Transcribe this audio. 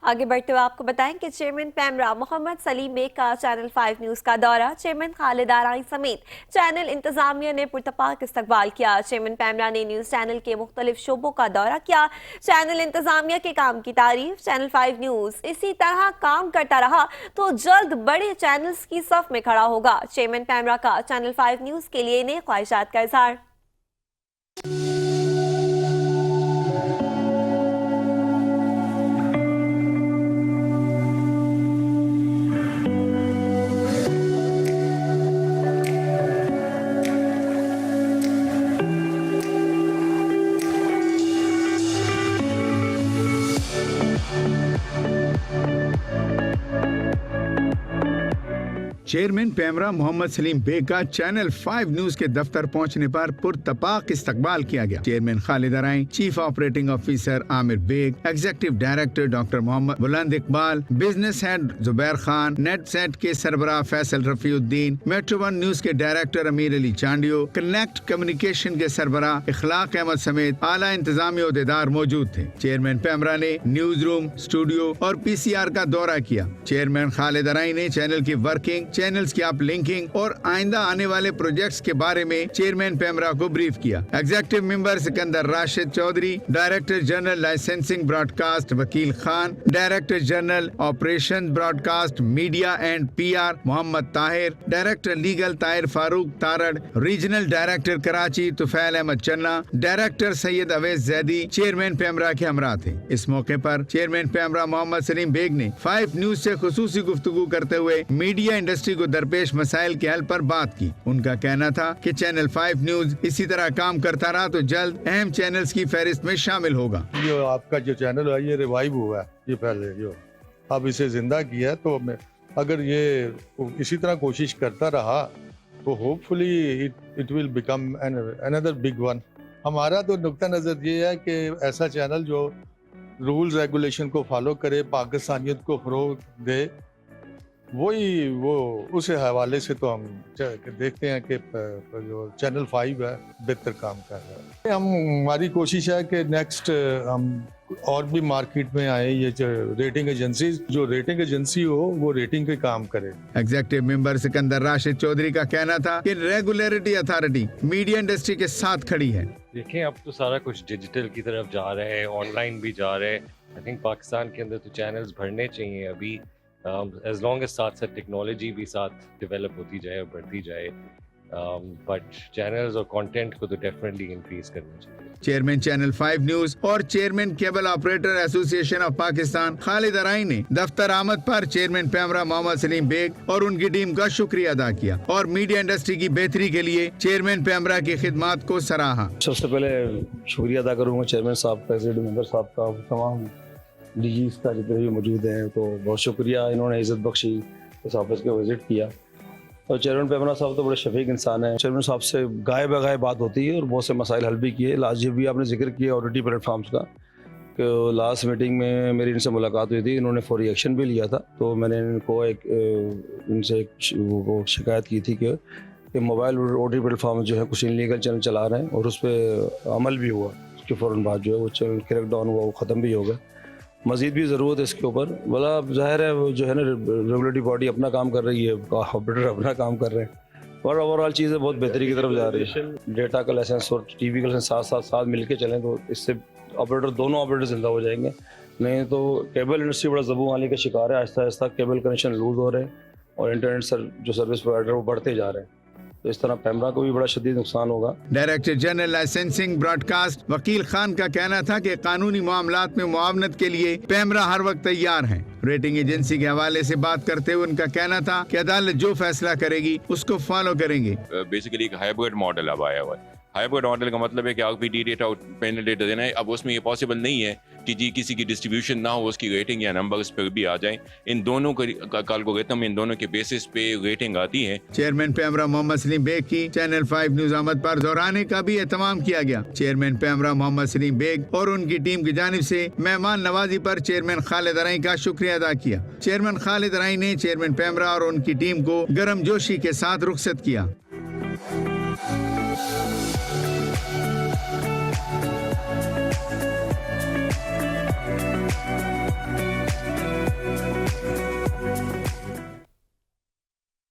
آگے بڑھتے ہوئے آپ کو بتائیں کہ chairman PEMRA Muhammad Saleem bag کا چینل 5 نیوز کا دورہ، چیئرمین خالد آرائی سمیت چینل انتظامیہ نے پرتپاک استقبال کیا۔ چیئرمین پیمرا نے نیوز چینل کے مختلف شعبوں کا دورہ کیا، چینل انتظامیہ کے کام کی تعریف۔ چینل 5 نیوز اسی طرح کام کرتا رہا تو جلد بڑے چینلز کی صف میں کھڑا ہوگا۔ چیئرمین پیمرا کا چینل 5 نیوز کے لیے نئے خواہشات کا اظہار۔ Chairman PEMRA Muhammad Saleem bag کا چینل 5 نیوز کے دفتر پہنچنے پر پرتپاک استقبال کیا گیا۔ چیئرمین خالد آرائی، چیف آپریٹنگ آفیسر عامر بیگ، ایگزیکٹو ڈائریکٹر ڈاکٹر محمد بلند اقبال، بزنس ہیڈ زبیر خان، نیٹ سیٹ کے سربراہ فیصل رفیع الدین، میٹرو ون نیوز کے ڈائریکٹر امیر علی چانڈیو، کنیکٹ کمیونیکیشن کے سربراہ اخلاق احمد سمیت اعلیٰ انتظامی عہدیدار موجود تھے۔ چیئرمین پیمرا نے نیوز روم، اسٹوڈیو اور PCR کا دورہ کیا۔ چیئرمین خالد آرائی نے چینل کی ورکنگ، چینلز کی اپ لنکنگ اور آئندہ آنے والے پروجیکٹس کے بارے میں چیئرمین پیمرا کو بریف کیا۔ Executive member Sikandar Rashid Chaudhry, director general licensing broadcast وکیل Khan, director general operation broadcast media and PR Muhammad Tahir, director legal Tahir Farooq Tarar, regional director Karachi Tufail Ahmed Channa, director Syed Owais Zaidi chairman PEMRA کے ہمراہ تھے۔ اس موقع پر چیئرمین پیمرا محمد سلیم بیگ نے 5 نیوز سے خصوصی گفتگو کرتے ہوئے میڈیا انڈسٹری کو درپیش مسائل کے حل پر بات کی۔ ان کا کہنا تھا کہ چینل 5 نیوز اسی طرح کام کرتا رہا تو جلد اہم چینلز کی فہرست میں شامل ہوگا۔ یہ آپ کا جو چینل ہے یہ ریوائیو ہوا ہے، یہ پہلے جو اب اسے زندہ کیا ہے، تو اگر یہ اسی طرح کوشش کرتا رہا تو hope fully it will become another big one۔ ہمارا تو نقطہ نظر یہ ہے کہ ایسا چینل جو رولز ریگولیشن کو فالو کرے، پاکستانیت کو فروغ دے، وہ اس حوالے سے تو ہم دیکھتے ہیں کہ جو چینل 5 ہے بہتر کام کر رہا ہے۔ ہماری کوشش ہے کہ نیکسٹ ہم اور بھی مارکیٹ میں آئے، یہ ریٹنگ ایجنسیز، جو ریٹنگ ایجنسی ہو وہ ریٹنگ کے کام کرے۔ ایگزیکٹو ممبر سکندر راشد چودھری کا کہنا تھا کہ ریگولیٹری اتھارٹی میڈیا انڈسٹری کے ساتھ کھڑی ہے۔ دیکھیں اب تو سارا کچھ ڈیجیٹل کی طرف جا رہے ہیں، آن لائن بھی جا رہے ہیں۔ آئی تھنک پاکستان کے اندر تو چینلز بڑھنے چاہیے ابھی، ایز لانگ ایز ساتھ ساتھ ٹیکنالوجی بھی ساتھ ڈیولپ ہوتی جائے اور بڑھتی جائے، بٹ چینلز اور کانٹینٹ کو تو ڈیفینیٹلی انکریز کرنا چاہیے۔ چیئرمین چینل 5 نیوز اور چیئرمین کیبل آپریٹر ایسوسی ایشن آف پاکستان خالد آرائی نے دفتر آمد پر chairman PEMRA Muhammad Saleem bag اور ان کی ٹیم کا شکریہ ادا کیا اور میڈیا انڈسٹری کی بہتری کے لیے چیئرمین پیمرا کی خدمات کو سراہا۔ سب سے پہلے شکریہ ادا کروں گا چیئرمین صاحب کا، ایگزیکٹو ممبر صاحب کا، تمام DGs کا جتنے بھی موجود ہیں، تو بہت شکریہ، انہوں نے عزت بخشی، اس آفس کو وزٹ کیا۔ اور چیئرمین پیمرا صاحب تو بڑے شفیق انسان ہیں، چیئرمین صاحب سے گائے بغائے بات ہوتی ہے اور بہت سے مسائل حل بھی کیے۔ لاسٹ یہ بھی آپ نے ذکر کیا OTT پلیٹ فارمس کا، کہ لاسٹ میٹنگ میں میری ان سے ملاقات ہوئی تھی، انہوں نے فوری ایکشن بھی لیا تھا، تو میں نے ان کو ان سے وہ شکایت کی تھی کہ موبائل OTT پلیٹ فارم جو ہے کچھ انلیگل چینل چلا رہے ہیں، اور اس پہ عمل بھی ہوا، اس کے فوراً بعد جو ہے وہ کریک ڈاؤن ہوا، وہ ختم بھی ہو گیا۔ مزید بھی ضرورت ہے اس کے اوپر، بلا ظاہر ہے جو ہے نا ریگولیٹری باڈی اپنا کام کر رہی ہے، آپریٹر اپنا کام کر رہے ہیں، اور اوور آل چیزیں بہت بہتری کی طرف جا رہی ہے۔ ڈیٹا کا لائسنس اور TV کا لائسنس ساتھ مل کے چلیں تو اس سے دونوں آپریٹر زندہ ہو جائیں گے، نہیں تو کیبل انڈسٹری بڑا زبوں آنے کا شکار ہے، آہستہ آہستہ کیبل کنیکشن لوز ہو رہے ہیں اور انٹرنیٹ جو سروس پرووائڈر وہ بڑھتے جا رہے ہیں، تو اس طرح پیمرا کو بھی بڑا شدید نقصان ہوگا۔ Director general licensing broadcast وکیل خان کا کہنا تھا کہ قانونی معاملات میں معاونت کے لیے پیمرا ہر وقت تیار ہیں۔ ریٹنگ ایجنسی کے حوالے سے بات کرتے ہوئے ان کا کہنا تھا کہ عدالت جو فیصلہ کرے گی اس کو فالو کریں گے۔ بیسیکلی ایک ہائبرڈ ماڈل اب آیا ہوا ہے۔ ہائبرڈ ماڈل کا مطلب ہے کہ RPD ڈیٹا اور پینل ڈیٹا دینا ہے۔ اب اس میں یہ پاسبل نہیں ہے کہ کسی کی ڈسٹریبیوشن نہ ہو، اس کی ریٹنگ یا نمبر اس پر بھی آ جائیں۔ ان دونوں کا الگورتھم، ان دونوں کے بیسس پہ ریٹنگ آتی ہے۔ Chairman PEMRA Muhammad Saleem bag کی چینل 5 نیوز آمد پر دہرانے کا بھی اہتمام کیا گیا۔ Chairman PEMRA Muhammad Saleem bag اور ان کی ٹیم کی جانب سے مہمان نوازی پر چیئرمین خالد آرائی کا شکریہ ادا کیا۔ چیئرمین خالد آرائی نے چیئرمین پیمرا اور ان کی ٹیم کو گرم جوشی کے ساتھ رخصت کیا۔